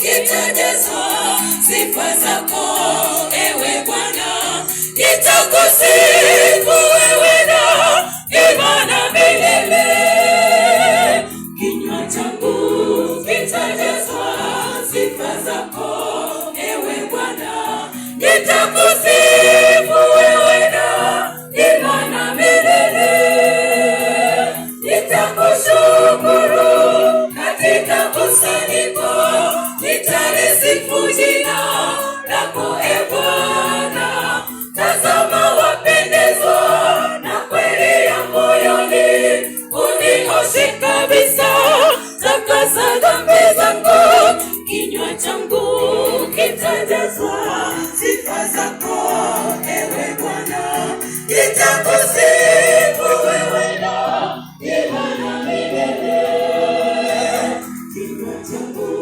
kitajazwa sifa zako, ewe Bwana. Nitakusifu wewe daima na milele. Kinywa changu kitajazwa sifa zako, ewe Bwana. Nitakusifu wewe daima na milele. Nitakushukuru katika kusanyiko, nitalisifu jina lako, e Bwana. Tazama wapendezwa na kweli ya moyoni, unioshe kabisa, takasa dhambi zangu. Kinywa changu kitajazwa sifa zako, ewe Bwana. Nitakusifu wewe daima na milele. Kinywa changu